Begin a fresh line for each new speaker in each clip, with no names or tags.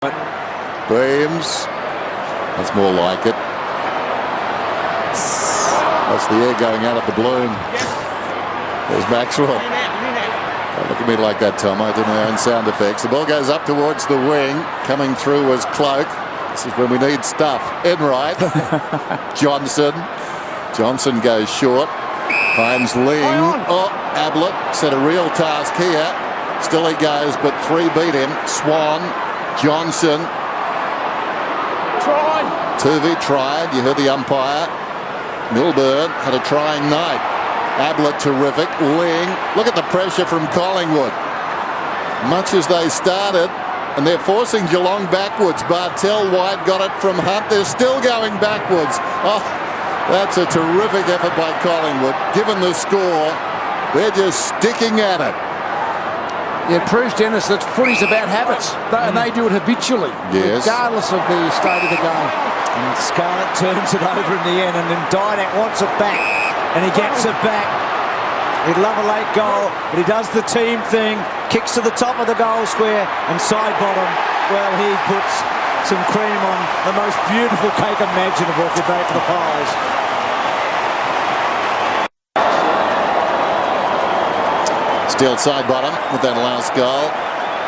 Beams. That's more like it. That's the air going out of the balloon. There's Maxwell. Don't look at me like that, Tom. I do my own sound effects. The ball goes up towards the wing. Coming through was Cloak. This is when we need stuff. Enright. Johnson. Johnson goes short. Finds Ling. Oh, Ablett set a real task here. Still he goes, but three beat him. Swan. Johnson. Tuvey tried. You heard the umpire. Milburn had a trying night. Ablett terrific. Ling. Look at the pressure from Collingwood. Much as they started, and they're forcing Geelong backwards. Bartell wide got it from Hunt. They're still going backwards. Oh, that's a terrific effort by Collingwood. Given the score, they're just sticking at it.
It proves, Dennis, that footy's about habits, and they do it habitually, regardless of the state of the game.
And Scarlett turns it over in the end, and then Didak wants it back, and he gets it back. He'd love a late goal, but he does the team thing, kicks to the top of the goal square, and side bottom, well, he puts some cream on the most beautiful cake imaginable today for the Pies.
Still side bottom with that last goal.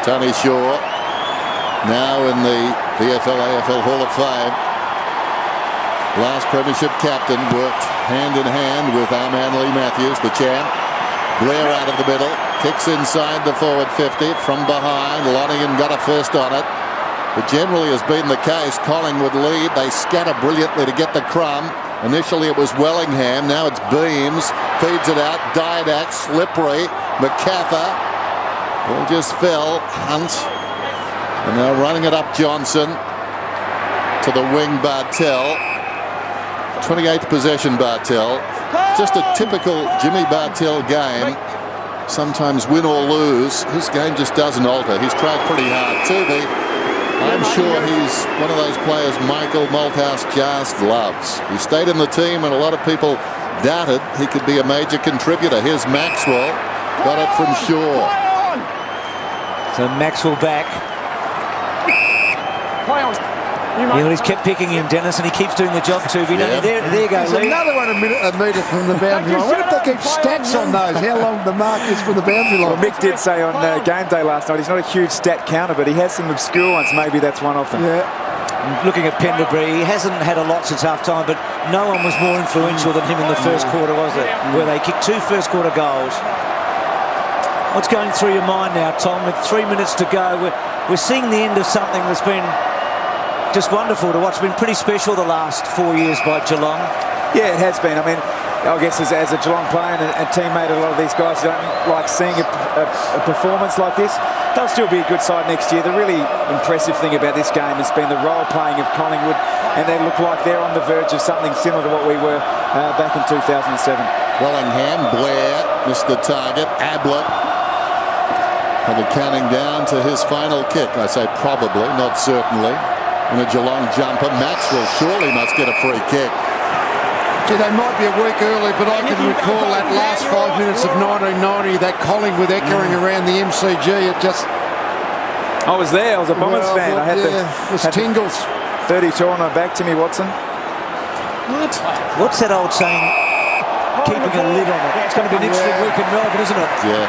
Tony Shaw now in the VFL AFL Hall of Fame. Last premiership captain, worked hand in hand with our man Lee Matthews, the champ. Blair out of the middle, kicks inside the forward 50 from behind. Lonergan got a first on it, but generally has been the case. Collingwood lead, they scatter brilliantly to get the crumb. Initially it was Wellingham, now it's Beams, feeds it out, Didak, slippery, McCaffrey, ball just fell, Hunt, and now running it up Johnson, to the wing Bartell, 28th possession Bartell, just a typical Jimmy Bartell game, sometimes win or lose, his game just doesn't alter, he's tried pretty hard. Tuvey, I'm sure he's one of those players Michael Malthouse just loves. He stayed in the team and a lot of people doubted he could be a major contributor. Here's Maxwell. Got it from Shaw.
So Maxwell back. He's kept picking him, Dennis, and he keeps doing the job too. There you go,
There's
Lee.
another one a metre from the boundary line. What if they keep stats on those? How long the mark is from the boundary line?
Well, Mick did say on game day last night he's not a huge stat counter, but he has some obscure ones. Maybe that's one of them.
Yeah.
Looking at Pendlebury, he hasn't had a lot since half time, but no one was more influential than him in the first quarter, was it? Where they kicked 2 first quarter goals. What's going through your mind now, Tom? With 3 minutes to go, we're seeing the end of something that's been just wonderful to watch. It's been pretty special the last 4 years by Geelong.
Yeah, it has been. I mean, I guess as a Geelong player and teammate, a lot of these guys don't like seeing a performance like this. They'll still be a good side next year. The really impressive thing about this game has been the role playing of Collingwood, and they look like they're on the verge of something similar to what we were back in 2007.
Wellingham, Blair missed the target. Ablett probably counting down to his final kick. I say probably, not certainly. And a Geelong jumper. Maxwell surely must get a free kick.
Gee, they might be a week early, but I can recall that last 5 minutes of 1990, that Collingwood echoing around the MCG. It just...
I was there. I was a Bombers fan. I had
it was tingles.
32 on my back, Timmy Watson.
What? What's that old saying? Keeping a lid on it. It's going to be an interesting week in Melbourne, isn't it?
Yeah.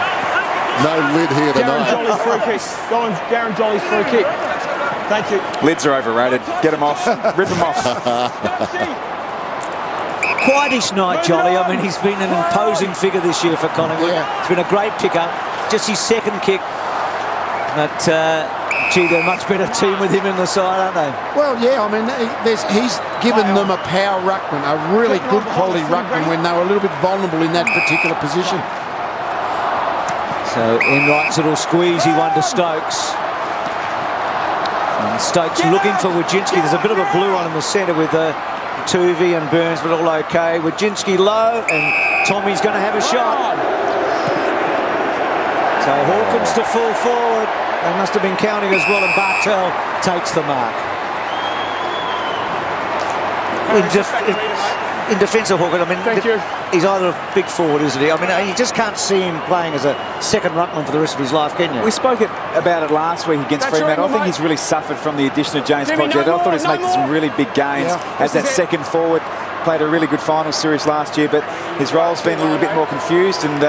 No lid here tonight.
Darren Jolly's free kick. Go on, Darren Jolly's free kick. Thank you.
Lids are overrated. Get them off. Rip them off.
Quietish night, Jolly. I mean, he's been an imposing figure this year for Collingwood. It's been a great pickup. Just his second kick. But, gee, they're a much better team with him in the side, aren't they?
Well, yeah, I mean, he's given them a power ruckman, a really good quality ruckman when they were a little bit vulnerable in that particular position.
So, Enright's little squeezy one to Stokes. And Stokes looking for Wojcinski. There's a bit of a blue on in the centre with Tuvey and Burns, but all okay. Wojcinski low, and Tommy's going to have a shot. So Hawkins to full forward. They must have been counting as well, and Bartell takes the mark. in defence of Hawkins, I mean,
Thank you.
he's either a big forward, isn't he? I mean, you just can't see him playing as a second ruckman for the rest of his life, can you?
We spoke about it last week against
That's
Fremantle.
right,
I think
mate.
he's really suffered from the addition of James
Jimmy,
Podgett.
no
I thought he was
more,
making
no
some
more.
really big gains as that second forward. Played a really good final series last year, but his role's been a little bit more confused, and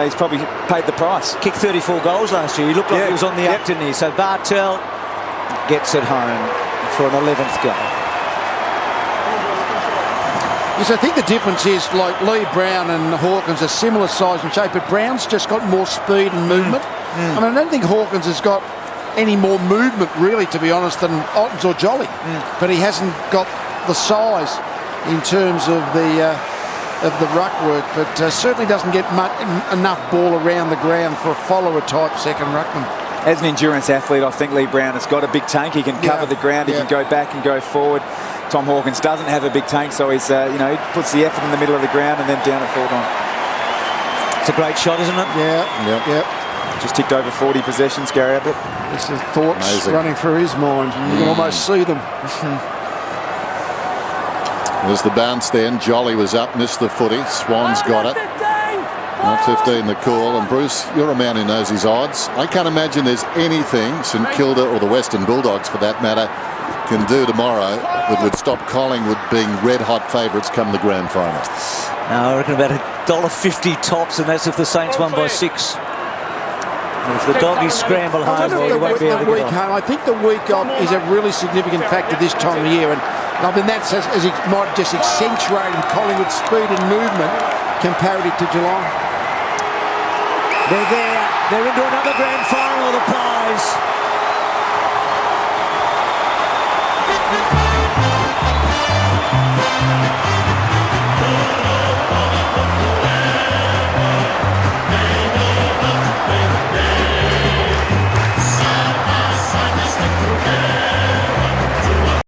he's probably paid the price.
Kicked 34 goals last year. He looked like he was on the up, didn't he? So Bartel gets it home for an 11th goal.
Yes, I think the difference is, like, Lee Brown and Hawkins are similar size and shape, but Brown's just got more speed and movement. I mean, I don't think Hawkins has got any more movement, really, to be honest, than Ottens or Jolly. But he hasn't got the size in terms of the ruck work, but certainly doesn't get enough ball around the ground for a follower-type second ruckman.
As an endurance athlete, I think Lee Brown has got a big tank. He can cover the ground. He can go back and go forward. Tom Hawkins doesn't have a big tank, so he's he puts the effort in the middle of the ground and then down at full time.
It's a great shot, isn't it?
Yeah.
Just ticked over 40 possessions, Gary Ablett.
There's the thoughts running through his mind. You can almost see them.
There's the bounce then. Jolly was up, missed the footy. Swan's got it. Not 15 the call. And Bruce, you're a man who knows his odds. I can't imagine there's anything St Kilda or the Western Bulldogs, for that matter, can do tomorrow that would stop Collingwood being red-hot favourites come the grand final.
No, I reckon about $1.50 tops, and that's if the Saints won by 6. And if the Doggies scramble home, well, you won't be able to get on.
I think the week off is a really significant factor this time of year, and I mean that's as it might just accentuate Collingwood's speed and movement comparative to Geelong.
They're there. They're into another grand final, the Pies.